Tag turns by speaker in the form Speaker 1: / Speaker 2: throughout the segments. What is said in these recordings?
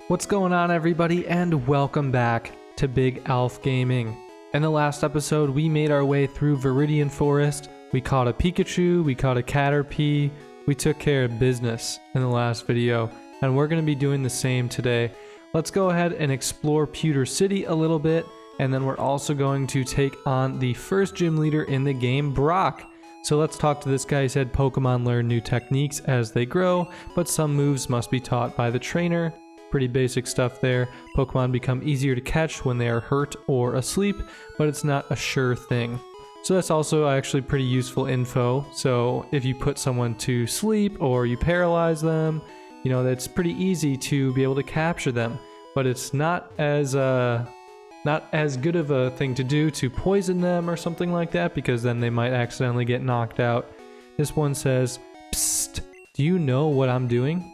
Speaker 1: What's going on, everybody, and welcome back to Big Elf Gaming. In the last episode, we made our way through Viridian Forest. We caught a Pikachu, we caught a Caterpie, we took care of business in the last video, and we're going to be doing the same today. Let's go ahead and explore Pewter City a little bit, and then we're also going to take on the first gym leader in the game, Brock. So let's talk to this guy. He said Pokemon learn new techniques as they grow, but some moves must be taught by the trainer. Pretty basic stuff there. Pokemon become easier to catch when they are hurt or asleep, but it's not a sure thing. So that's also actually pretty useful info. So if you put someone to sleep or you paralyze them, you know, that's pretty easy to be able to capture them. But it's not as good of a thing to do to poison them or something like that, because then they might accidentally get knocked out. This one says, "Psst, do you know what I'm doing?"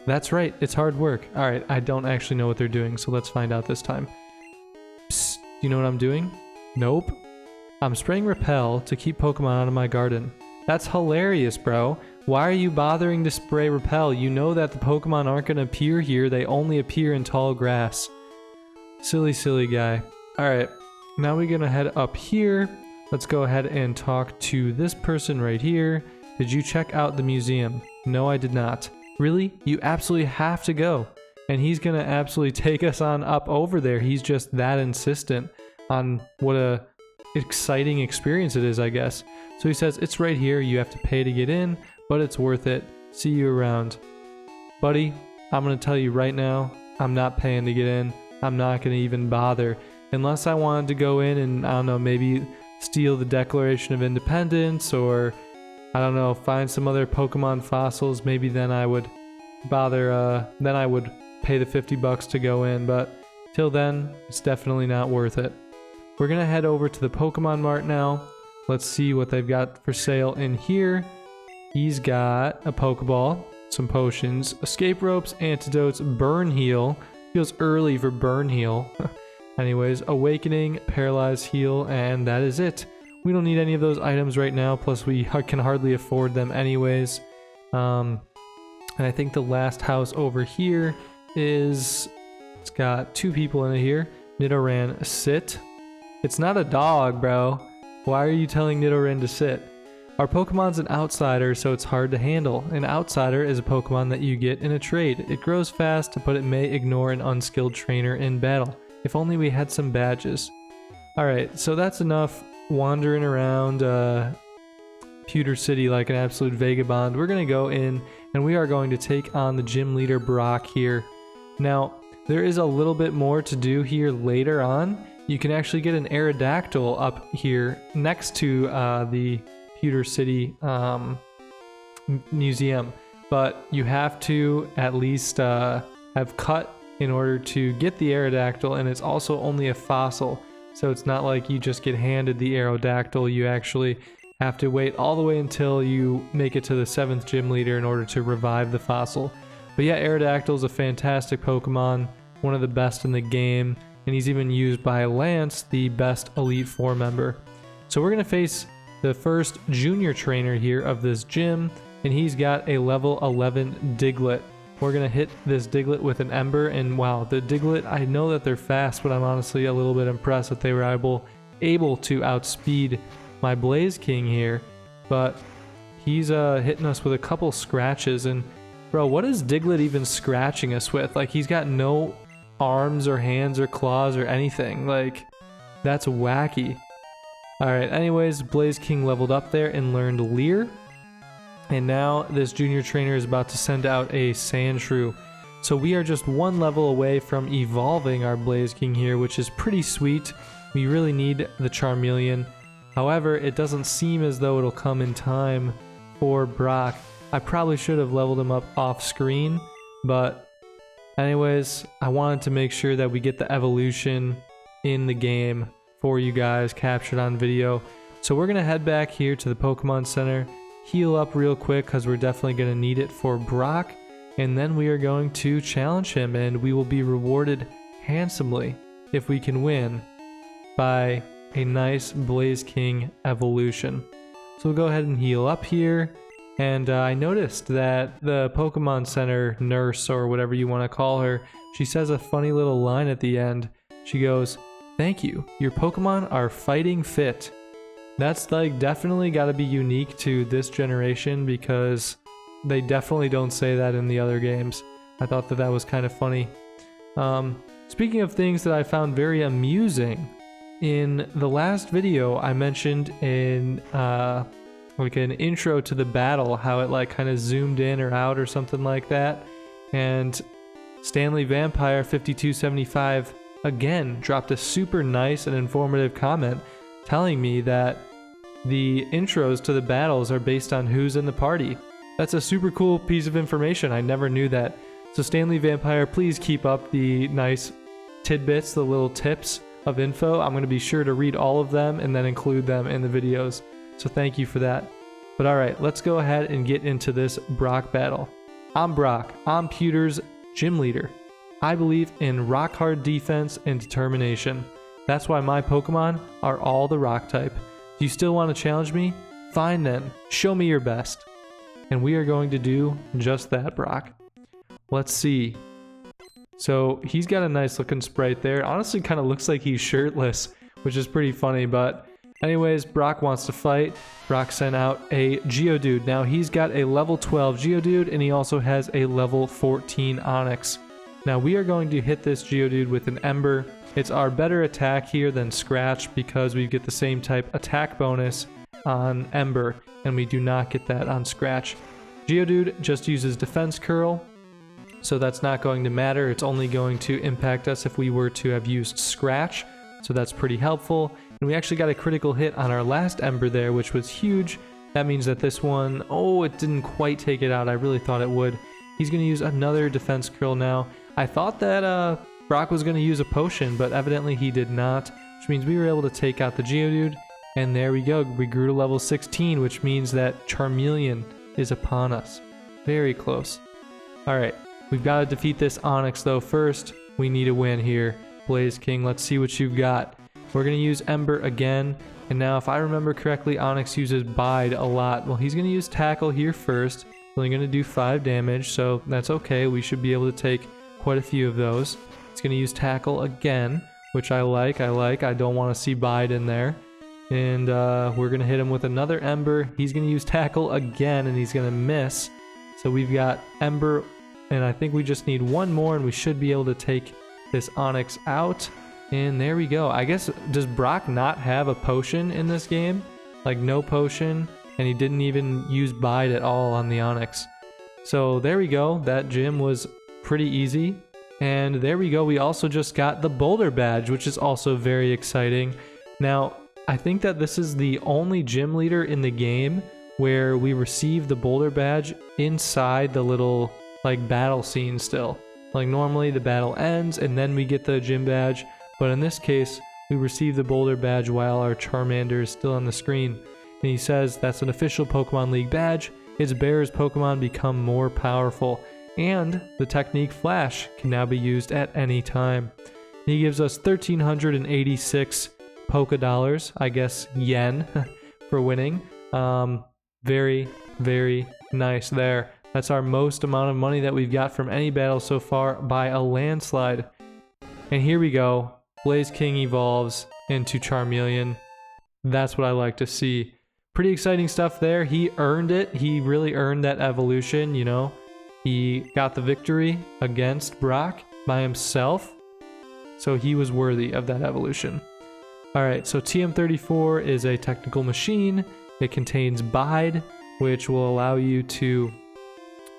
Speaker 1: That's right, it's hard work. Alright, I don't actually know what they're doing, so let's find out this time. Psst, do you know what I'm doing? Nope. I'm spraying Repel to keep Pokemon out of my garden. That's hilarious, bro. Why are you bothering to spray Repel? You know that the Pokemon aren't going to appear here, they only appear in tall grass. Silly guy. Alright, now we're going to head up here. Let's go ahead and talk to this person right here. Did you check out the museum? No, I did not. Really? You absolutely have to go. And he's gonna absolutely take us on up over there. He's just that insistent on what a exciting experience it is, I guess. So he says, it's right here. You have to pay to get in, but it's worth it. See you around. Buddy, I'm gonna tell you right now, I'm not paying to get in. I'm not gonna even bother. Unless I wanted to go in and, I don't know, maybe steal the Declaration of Independence, or I don't know, find some other Pokemon fossils, maybe then I would bother, then I would pay the $50 to go in, but till then, it's definitely not worth it. We're gonna head over to the Pokemon Mart now. Let's see what they've got for sale in here. He's got a Pokeball, some potions, escape ropes, antidotes, burn heal. Feels early for burn heal. Anyways, awakening, paralyze heal, and that is it. We don't need any of those items right now, plus we can hardly afford them anyways. And I think the last house over here it's got two people in it here. Nidoran, sit. It's not a dog, bro. Why are you telling Nidoran to sit? Our Pokemon's an outsider, so it's hard to handle. An outsider is a Pokemon that you get in a trade. It grows fast, but it may ignore an unskilled trainer in battle. If only we had some badges. Alright, so that's enough wandering around Pewter City like an absolute vagabond. We're going to go in and we are going to take on the gym leader Brock here. Now, there is a little bit more to do here later on. You can actually get an Aerodactyl up here next to the Pewter City museum, but you have to at least have cut in order to get the Aerodactyl, and it's also only a fossil. So it's not like you just get handed the Aerodactyl, you actually have to wait all the way until you make it to the 7th gym leader in order to revive the fossil. But yeah, Aerodactyl is a fantastic Pokemon, one of the best in the game, and he's even used by Lance, the best Elite Four member. So we're going to face the first junior trainer here of this gym, and he's got a level 11 Diglett. We're going to hit this Diglett with an Ember, and wow, the Diglett, I know that they're fast, but I'm honestly a little bit impressed that they were able to outspeed my Blaze King here. But he's hitting us with a couple scratches, and bro, what is Diglett even scratching us with? Like, he's got no arms or hands or claws or anything. Like, that's wacky. Alright, anyways, Blaze King leveled up there and learned Leer. And now this junior trainer is about to send out a Sandshrew. So we are just one level away from evolving our Blaze King here, which is pretty sweet. We really need the Charmeleon. However, it doesn't seem as though it'll come in time for Brock. I probably should have leveled him up off screen, but anyways, I wanted to make sure that we get the evolution in the game for you guys captured on video. So we're going to head back here to the Pokemon Center, heal up real quick because we're definitely going to need it for Brock, and then we are going to challenge him, and we will be rewarded handsomely if we can win by a nice Blaze King evolution. So we'll go ahead and heal up here, And I noticed that the Pokemon Center nurse, or whatever you want to call her, she says a funny little line at the end. She goes, "Thank you, your Pokemon are fighting fit." That's like definitely got to be unique to this generation because they definitely don't say that in the other games. I thought that was kind of funny. Speaking of things that I found very amusing, in the last video I mentioned in like an intro to the battle how it like kind of zoomed in or out or something like that, and Stanley Vampire 5275 again dropped a super nice and informative comment telling me that the intros to the battles are based on who's in the party. That's a super cool piece of information. I never knew that. So Stanley Vampire, please keep up the nice tidbits, the little tips of info. I'm going to be sure to read all of them and then include them in the videos. So thank you for that. But alright, let's go ahead and get into this Brock battle. I'm Brock. I'm Pewter's gym leader. I believe in rock hard defense and determination. That's why my Pokemon are all the rock type. Do you still want to challenge me? Fine then, show me your best. And we are going to do just that, Brock. Let's see. So he's got a nice looking sprite there. Honestly kind of looks like he's shirtless, which is pretty funny, but anyways, Brock wants to fight. Brock sent out a Geodude. Now he's got a level 12 Geodude and he also has a level 14 Onix. Now we are going to hit this Geodude with an Ember. It's our better attack here than Scratch because we get the same type attack bonus on Ember and we do not get that on Scratch. Geodude just uses Defense Curl, so that's not going to matter. It's only going to impact us if we were to have used Scratch, so that's pretty helpful. And we actually got a critical hit on our last Ember there, which was huge. That means that this one, oh, it didn't quite take it out. I really thought it would. He's going to use another Defense Curl now. I thought that Brock was going to use a potion, but evidently he did not, which means we were able to take out the Geodude. And there we go. We grew to level 16, which means that Charmeleon is upon us. Very close. Alright, we've got to defeat this Onix though. First, we need a win here. Blaze King, let's see what you've got. We're going to use Ember again. And now if I remember correctly, Onix uses Bide a lot. Well, he's going to use Tackle here first. Only going to do 5 damage, so that's okay. We should be able to take quite a few of those. It's going to use Tackle again, which I like. I don't want to see Bide in there. And we're going to hit him with another Ember. He's going to use Tackle again, and he's going to miss. So we've got Ember, and I think we just need one more, and we should be able to take this Onix out. And there we go. I guess, does Brock not have a potion in this game? Like, no potion, and he didn't even use Bide at all on the Onix. So there we go. That gym was pretty easy. And there we go. We also just got the Boulder Badge, which is also very exciting. Now, I think that this is the only gym leader in the game where we receive the Boulder Badge inside the little like battle scene still. Like normally the battle ends and then we get the gym badge, but in this case we receive the Boulder Badge while our Charmander is still on the screen. And he says that's an official Pokemon League badge. Its bearer's Pokemon become more powerful, and the technique Flash can now be used at any time. He gives us 1,386 Poké Dollars, I guess yen, for winning. Very, very nice there. That's our most amount of money that we've got from any battle so far by a landslide. And here we go. Blaze King evolves into Charmeleon. That's what I like to see. Pretty exciting stuff there. He earned it. He really earned that evolution, you know. He got the victory against Brock by himself. So he was worthy of that evolution. Alright, so TM34 is a technical machine. It contains Bide, which will allow you to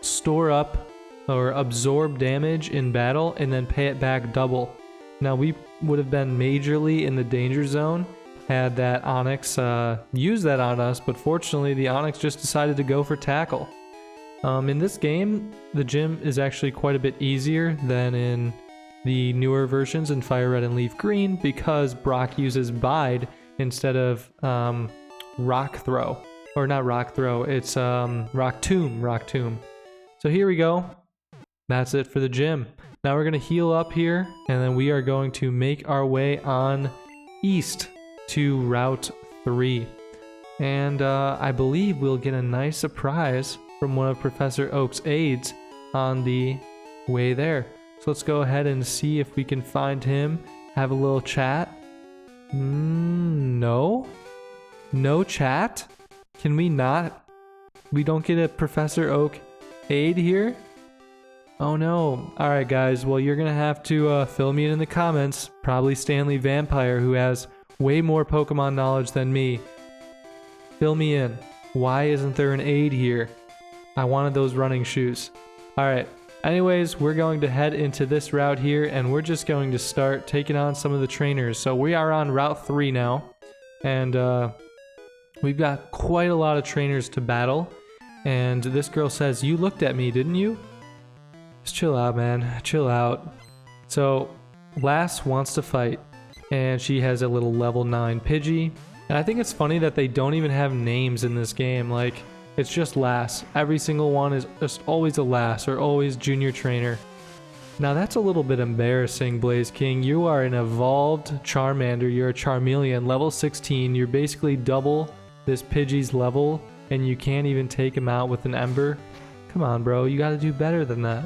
Speaker 1: store up or absorb damage in battle and then pay it back double. Now we would have been majorly in the danger zone had that Onix used that on us, but fortunately the Onix just decided to go for Tackle. In this game, the gym is actually quite a bit easier than in the newer versions in Fire Red and Leaf Green because Brock uses Bide instead of Rock Throw. Or not Rock Throw, it's Rock Tomb. So here we go. That's it for the gym. Now we're going to heal up here, and then we are going to make our way on east to Route 3. And I believe we'll get a nice surprise from one of Professor Oak's aides on the way there. So let's go ahead and see if we can find him, have a little chat. No? No chat? Can we not? We don't get a Professor Oak aid here? Oh no. Alright guys, well you're gonna have to fill me in the comments. Probably Stanley Vampire, who has way more Pokemon knowledge than me. Fill me in. Why isn't there an aid here? I wanted those running shoes. Alright, anyways, we're going to head into this route here and we're just going to start taking on some of the trainers. So we are on Route 3 now. And we've got quite a lot of trainers to battle. And this girl says, "You looked at me, didn't you?" Just chill out, man. Chill out. So, Lass wants to fight. And she has a little level 9 Pidgey. And I think it's funny that they don't even have names in this game. Like, it's just Lass. Every single one is just always a Lass or always junior trainer. Now that's a little bit embarrassing, Blaze King. You are an evolved Charmander. You're a Charmeleon, level 16. You're basically double this Pidgey's level, and you can't even take him out with an Ember. Come on, bro. You gotta do better than that.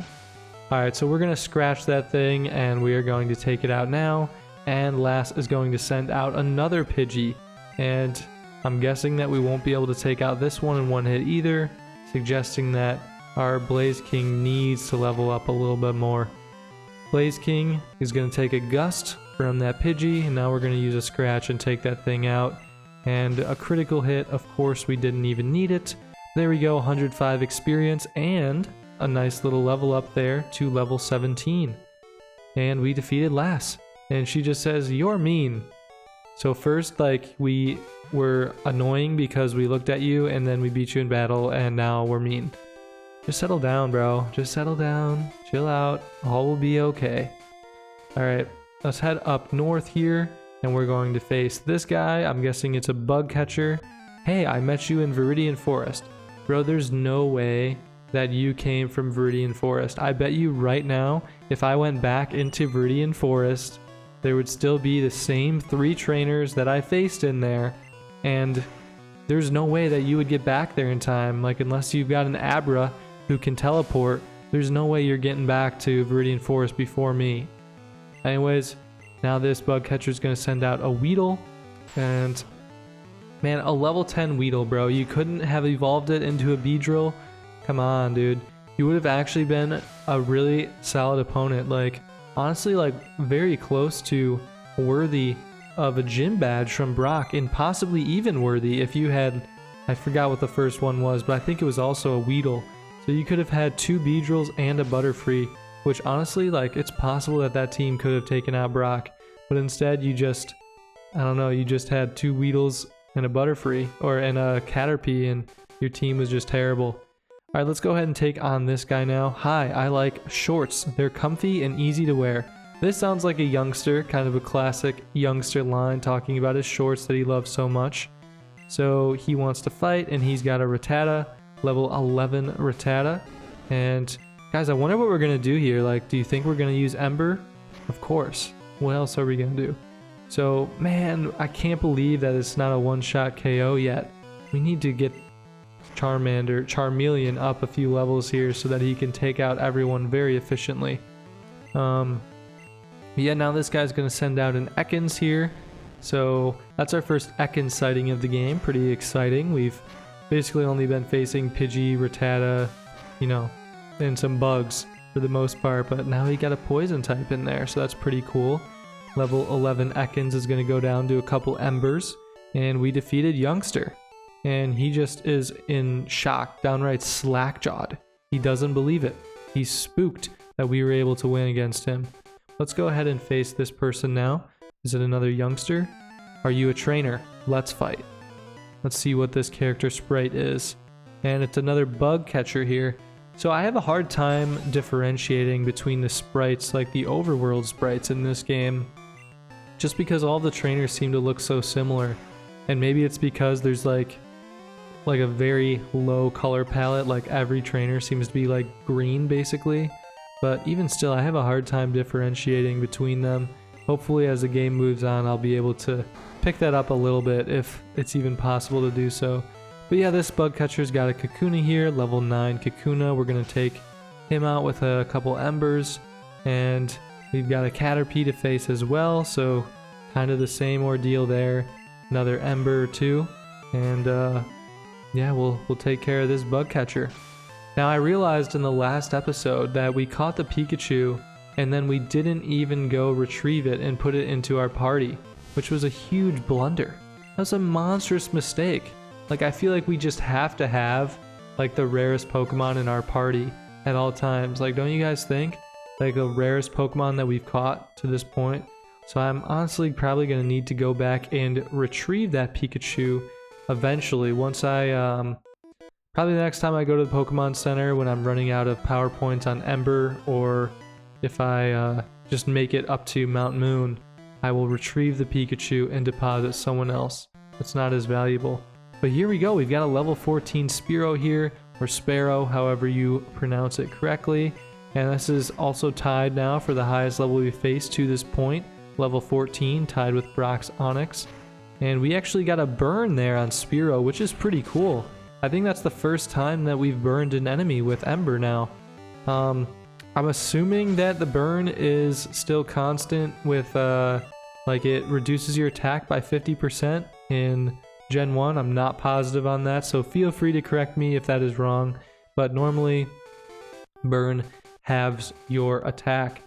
Speaker 1: Alright, so we're gonna scratch that thing, and we are going to take it out now. And Lass is going to send out another Pidgey. And I'm guessing that we won't be able to take out this one in one hit either, suggesting that our Blaze King needs to level up a little bit more. Blaze King is going to take a Gust from that Pidgey, and now we're going to use a Scratch and take that thing out. And a critical hit, of course we didn't even need it. There we go, 105 experience and a nice little level up there to level 17. And we defeated Lass. And she just says, "You're mean." So first, like, we were annoying because we looked at you, and then we beat you in battle, and now we're mean. Just settle down, bro. Just settle down. Chill out. All will be okay. Alright, let's head up north here, and we're going to face this guy. I'm guessing it's a bug catcher. Hey, I met you in Viridian Forest. Bro, there's no way that you came from Viridian Forest. I bet you right now, if I went back into Viridian Forest, there would still be the same 3 trainers that I faced in there, and there's no way that you would get back there in time. Like, unless you've got an Abra who can teleport, there's no way you're getting back to Viridian Forest before me. Anyways, now this bug catcher is going to send out a Weedle, and man, a level 10 Weedle, bro. You couldn't have evolved it into a Beedrill? Come on, dude. You would have actually been a really solid opponent. Like, honestly, like, very close to worthy of a gym badge from Brock, and possibly even worthy if you had, I forgot what the first one was, but I think it was also a Weedle. So you could have had 2 Beedrills and a Butterfree, which honestly, like, it's possible that that team could have taken out Brock, but instead you just, I don't know, you just had 2 Weedles and a Butterfree, and a Caterpie, and your team was just terrible. Alright, let's go ahead and take on this guy now. Hi, I like shorts. They're comfy and easy to wear. This sounds like a Youngster, kind of a classic Youngster line, talking about his shorts that he loves so much. So he wants to fight, and he's got a Rattata, level 11 Rattata. And guys, I wonder what we're going to do here. Like, do you think we're going to use Ember? Of course. What else are we going to do? So, man, I can't believe that it's not a one-shot KO yet. We need to get Charmeleon up a few levels here so that he can take out everyone very efficiently. Yeah, now this guy's going to send out an Ekans here. So that's our first Ekans sighting of the game. Pretty exciting. We've basically only been facing Pidgey, Rattata, you know, and some bugs for the most part. But now we got a poison type in there, so that's pretty cool. Level 11 Ekans is going to go down to a couple Embers. And we defeated Youngster. And he just is in shock, downright slack-jawed. He doesn't believe it. He's spooked that we were able to win against him. Let's go ahead and face this person now. Is it another Youngster? Are you a trainer? Let's fight. Let's see what this character sprite is. And it's another bug catcher here. So I have a hard time differentiating between the sprites, like the overworld sprites in this game, just because all the trainers seem to look so similar. And maybe it's because there's like a very low color palette, like every trainer seems to be like green basically. But even still, I have a hard time differentiating between them. Hopefully as the game moves on, I'll be able to pick that up a little bit if it's even possible to do so. But yeah, this bug catcher's got a Kakuna here, level 9 Kakuna. We're gonna take him out with a couple embers, and we've got a Caterpie to face as well, so kind of the same ordeal there. Another ember or two, and yeah, we'll take care of this bug catcher. Now I realized in the last episode that we caught the Pikachu and then we didn't even go retrieve it and put it into our party, which was a huge blunder. That was a monstrous mistake. Like, I feel like we just have to have like the rarest Pokemon in our party at all times. Like, don't you guys think? Like the rarest Pokemon that we've caught to this point. So I'm honestly probably going to need to go back and retrieve that Pikachu eventually, once I probably the next time I go to the Pokemon Center when I'm running out of power points on Ember, or if I just make it up to Mount Moon, I will retrieve the Pikachu and deposit someone else that's not as valuable. But here we go, we've got a level 14 Spearow here, or Spearow, however you pronounce it correctly. And this is also tied now for the highest level we've faced to this point, level 14, tied with Brock's Onix. And we actually got a burn there on Spearow, which is pretty cool. I think that's the first time that we've burned an enemy with Ember now. I'm assuming that the burn is still constant with, like, it reduces your attack by 50% in Gen 1. I'm not positive on that, so feel free to correct me if that is wrong. But normally, burn halves your attack.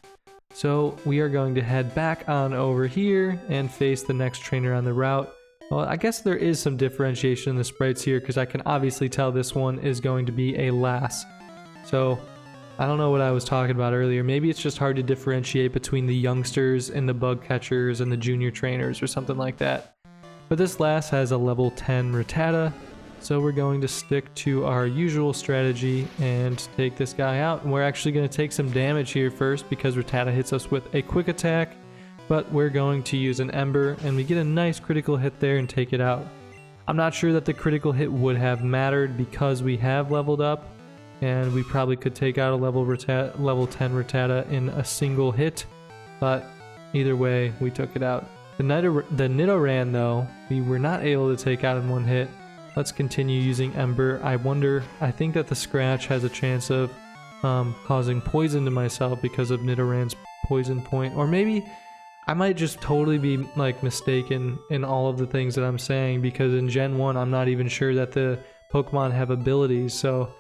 Speaker 1: So we are going to head back on over here and face the next trainer on the route. Well, I guess there is some differentiation in the sprites here, because I can obviously tell this one is going to be a lass. So I don't know what I was talking about earlier. Maybe it's just hard to differentiate between the youngsters and the bug catchers and the junior trainers or something like that. But this lass has a level 10 Rattata, so we're going to stick to our usual strategy and take this guy out. And we're actually going to take some damage here first because Rattata hits us with a quick attack, but we're going to use an Ember and we get a nice critical hit there and take it out. I'm not sure that the critical hit would have mattered because we have leveled up, and we probably could take out a level 10 Rattata in a single hit, but either way, we took it out. The Nidoran, though, we were not able to take out in one hit. Let's continue using Ember. I think that the Scratch has a chance of causing poison to myself because of Nidoran's poison point, or maybe I might just totally be like mistaken in all of the things that I'm saying, because in Gen 1 I'm not even sure that the Pokemon have abilities, so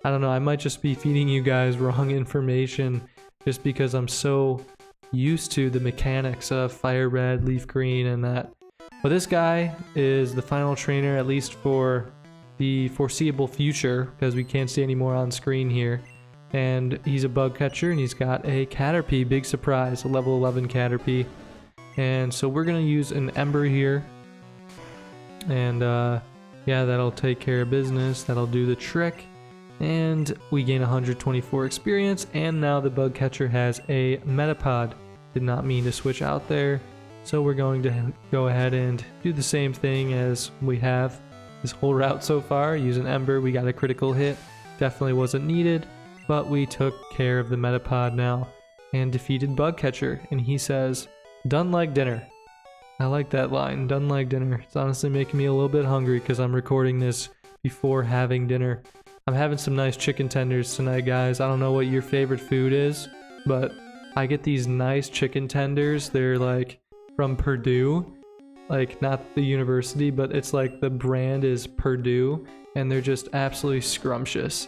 Speaker 1: I don't know, I might just be feeding you guys wrong information just because I'm so used to the mechanics of Fire Red, Leaf Green, and that. But this guy is the final trainer, at least for the foreseeable future, because we can't see any more on screen here. And he's a bug catcher, and he's got a Caterpie, big surprise, a level 11 Caterpie. And so we're going to use an Ember here. And yeah, that'll take care of business, that'll do the trick. And we gain 124 experience, and now the bug catcher has a Metapod. Did not mean to switch out there, so we're going to go ahead and do the same thing as we have this whole route so far. Use an Ember, we got a critical hit, definitely wasn't needed, but we took care of the Metapod now and defeated bug catcher. And he says, "Done like dinner." I like that line, done like dinner. It's honestly making me a little bit hungry because I'm recording this before having dinner. I'm having some nice chicken tenders tonight, guys. I don't know what your favorite food is, but I get these nice chicken tenders. They're like from Purdue, like not the university, but it's like the brand is Purdue, and they're just absolutely scrumptious.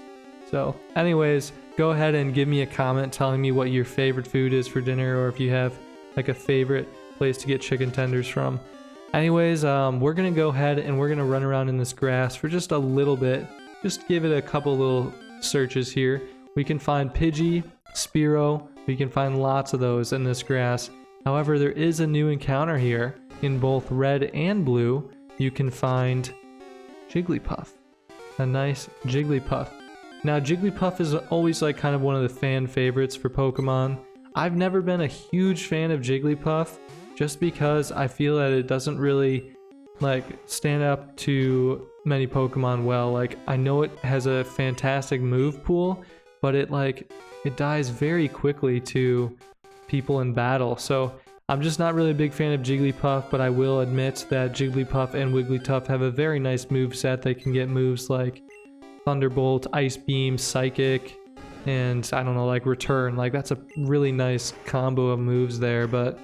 Speaker 1: So anyways, go ahead and give me a comment telling me what your favorite food is for dinner, or if you have like a favorite place to get chicken tenders from. Anyways, we're gonna go ahead and we're gonna run around in this grass for just a little bit. Just give it a couple little searches here. We can find Pidgey, Spearow, we can find lots of those in this grass. However, there is a new encounter here. In both red and blue, you can find Jigglypuff. A nice Jigglypuff. Now, Jigglypuff is always like kind of one of the fan favorites for Pokemon. I've never been a huge fan of Jigglypuff just because I feel that it doesn't really like stand up to many Pokemon well. Like, I know it has a fantastic move pool, but it dies very quickly to people in battle. So I'm just not really a big fan of Jigglypuff, but I will admit that Jigglypuff and Wigglytuff have a very nice moveset. They can get moves like Thunderbolt, Ice Beam, Psychic, and I don't know, like Return. Like that's a really nice combo of moves there, but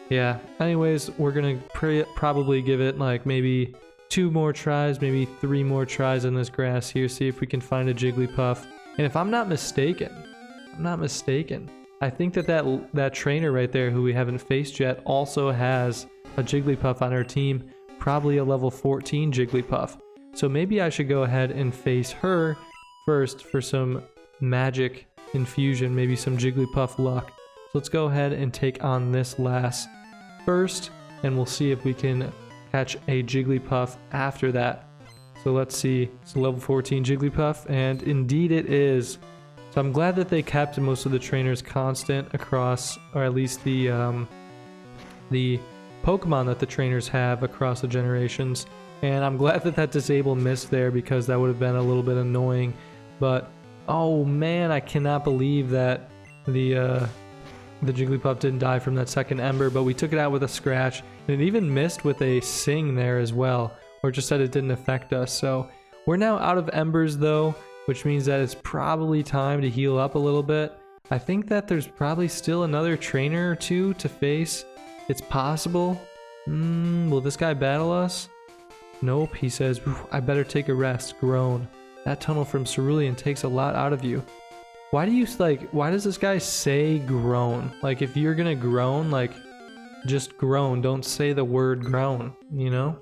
Speaker 1: yeah. Anyways, we're gonna probably give it like maybe 2 more tries, maybe 3 more tries in this grass here, see if we can find a Jigglypuff. And if I'm not mistaken, I think that trainer right there who we haven't faced yet also has a Jigglypuff on her team, probably a level 14 Jigglypuff. So maybe I should go ahead and face her first for some magic infusion, maybe some Jigglypuff luck. So let's go ahead and take on this lass first, and we'll see if we can catch a Jigglypuff after that. So let's see, it's a level 14 Jigglypuff, and indeed it is. So I'm glad that they kept most of the trainers constant across, or at least the Pokemon that the trainers have across the generations. And I'm glad that that disable missed there, because that would have been a little bit annoying. But oh man, I cannot believe that the Jigglypuff didn't die from that second Ember, but we took it out with a scratch, and it even missed with a Sing there as well, or just said it didn't affect us. So we're now out of Embers though, which means that it's probably time to heal up a little bit. I think that there's probably still another trainer or two to face. It's possible. Will this guy battle us? Nope, he says, I better take a rest. Groan. That tunnel from Cerulean takes a lot out of you. Why does this guy say groan? Like, if you're gonna groan, like, just groan. Don't say the word groan, you know?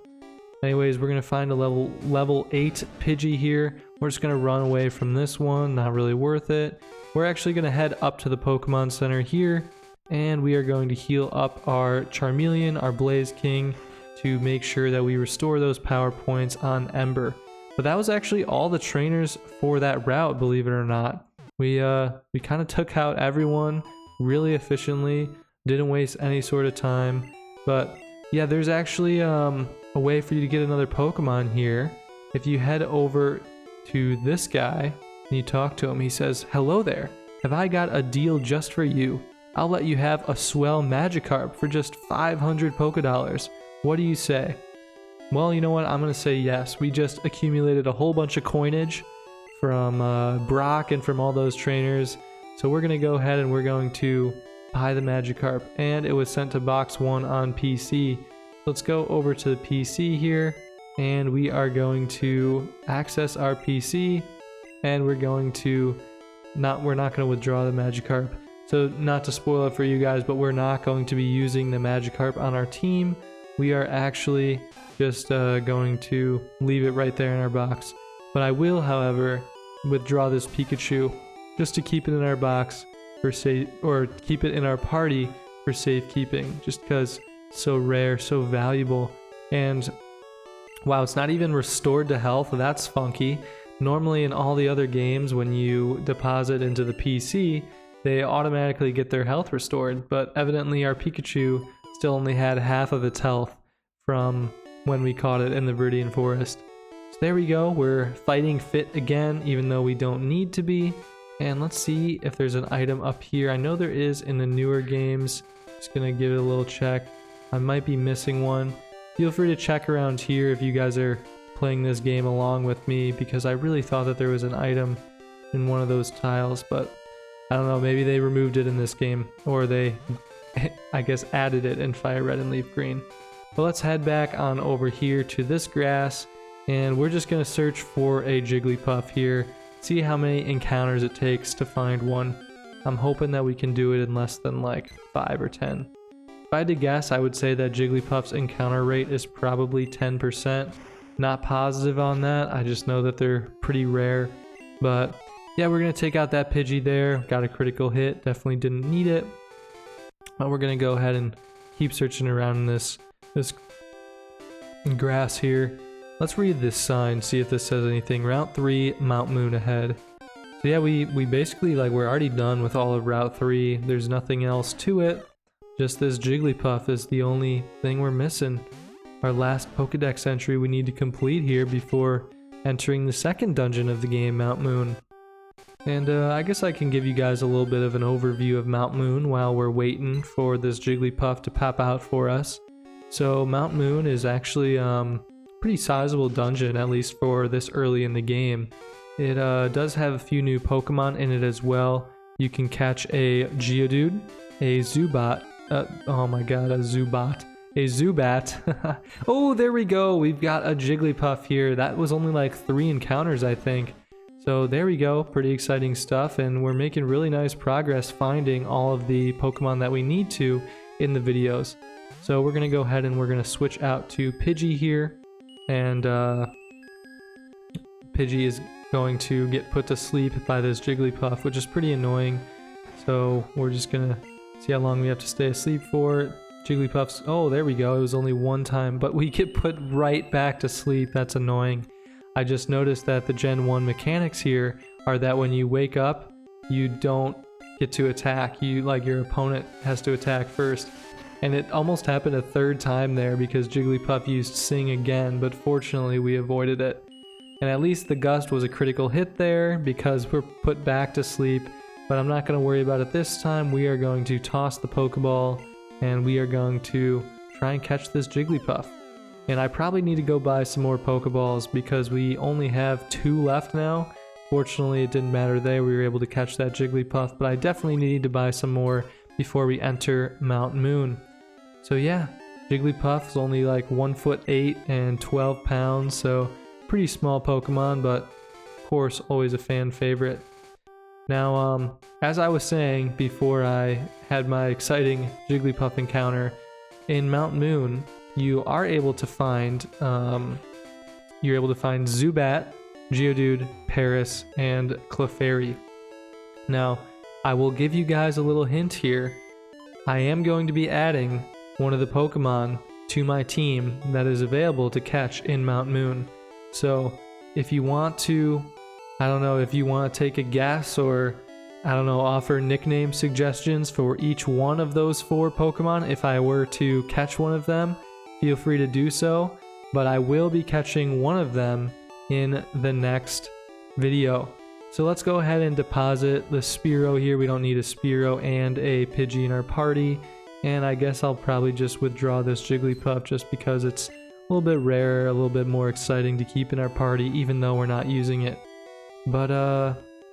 Speaker 1: Anyways, we're gonna find a level 8 Pidgey here. We're just gonna run away from this one, not really worth it. We're actually gonna head up to the Pokemon Center here, and we are going to heal up our Charmeleon, our Blaze King, to make sure that we restore those power points on Ember. But that was actually all the trainers for that route, believe it or not. We kind of took out everyone really efficiently, didn't waste any sort of time. But yeah, there's actually a way for you to get another Pokemon here. If you head over to this guy and you talk to him, he says, "Hello there, have I got a deal just for you? I'll let you have a swell Magikarp for just 500 Pokédollars. What do you say?" Well, you know what, I'm gonna say yes. We just accumulated a whole bunch of coinage from Brock and from all those trainers, so we're gonna go ahead and we're going to buy the Magikarp, and it was sent to box 1 on PC. Let's go over to the PC here, and we are going to access our PC, and we're not going to withdraw the Magikarp. So not to spoil it for you guys, but we're not going to be using the Magikarp on our team. We are actually just going to leave it right there in our box. But I will, however, withdraw this Pikachu just to keep it in our box for safe, or keep it in our party for safekeeping, just because it's so rare, so valuable. And wow, it's not even restored to health. That's funky. Normally in all the other games, when you deposit into the PC, they automatically get their health restored, but evidently our Pikachu still only had half of its health from when we caught it in the Viridian Forest. So there we go, we're fighting fit again, even though we don't need to be. And let's see if there's an item up here. I know there is in the newer games. Just gonna give it a little check. I might be missing one. Feel free to check around here if you guys are playing this game along with me, because I really thought that there was an item in one of those tiles, but I don't know, maybe they removed it in this game, or they, I guess, added it in Fire Red and Leaf Green. But let's head back on over here to this grass, and we're just going to search for a Jigglypuff here, see how many encounters it takes to find one. I'm hoping that we can do it in less than like 5 or 10. If I had to guess, I would say that Jigglypuff's encounter rate is probably 10%. Not positive on that, I just know that they're pretty rare. But yeah, we're going to take out that Pidgey there. Got a critical hit, definitely didn't need it. But we're going to go ahead and keep searching around in this grass here. Let's read this sign, see if this says anything. Route 3, Mount Moon ahead. So yeah, we basically, like, we're already done with all of Route 3. There's nothing else to it. Just this Jigglypuff is the only thing we're missing. Our last Pokedex entry we need to complete here before entering the second dungeon of the game, Mount Moon. And I guess I can give you guys a little bit of an overview of Mount Moon while we're waiting for this Jigglypuff to pop out for us. So Mount Moon is actually pretty sizable dungeon, at least for this early in the game. It does have a few new Pokemon in it as well. You can catch a Geodude, a Zubat, oh my god, a Zubat. A Zubat. Oh, there we go. We've got a Jigglypuff here. That was only like 3 encounters, I think. So there we go. Pretty exciting stuff, and we're making really nice progress finding all of the Pokemon that we need to in the videos. So we're going to go ahead and we're going to switch out to Pidgey here. And Pidgey is going to get put to sleep by this Jigglypuff, which is pretty annoying. So we're just going to see how long we have to stay asleep for. Jigglypuff's, oh, there we go. It was only one time, but we get put right back to sleep. That's annoying. I just noticed that the Gen 1 mechanics here are that when you wake up, you don't get to attack. Your opponent has to attack first. And it almost happened a 3rd time there because Jigglypuff used Sing again, but fortunately we avoided it. And at least the Gust was a critical hit there because we're put back to sleep, but I'm not going to worry about it this time. We are going to toss the Pokeball and we are going to try and catch this Jigglypuff. And I probably need to go buy some more Pokeballs because we only have 2 left now. Fortunately, it didn't matter there. We were able to catch that Jigglypuff, but I definitely need to buy some more before we enter Mount Moon. So yeah, Jigglypuff is only like 1'8" and 12 pounds, so pretty small Pokemon, but of course, always a fan favorite. Now, as I was saying before I had my exciting Jigglypuff encounter, in Mount Moon, you are able to find, Zubat, Geodude, Paris, and Clefairy. Now, I will give you guys a little hint here. I am going to be adding one of the Pokemon to my team that is available to catch in Mount Moon. So, if you want to, I don't know, if you want to take a guess or, I don't know, offer nickname suggestions for each one of those 4 Pokemon, if I were to catch one of them, feel free to do so. But I will be catching one of them in the next video. So let's go ahead and deposit the Spearow here. We don't need a Spearow and a Pidgey in our party. And I guess I'll probably just withdraw this Jigglypuff just because it's a little bit rarer, a little bit more exciting to keep in our party, even though we're not using it. But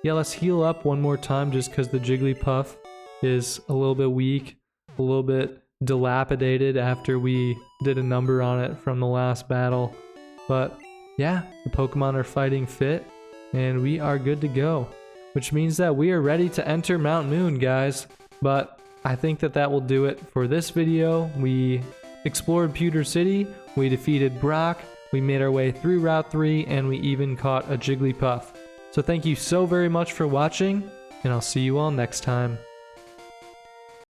Speaker 1: yeah, let's heal up one more time just because the Jigglypuff is a little bit weak, a little bit dilapidated after we did a number on it from the last battle. But yeah, the Pokemon are fighting fit and we are good to go, which means that we are ready to enter Mount Moon, guys. But I think that will do it for this video. We explored Pewter City, we defeated Brock, we made our way through Route 3, and we even caught a Jigglypuff. So thank you so very much for watching, and I'll see you all next time.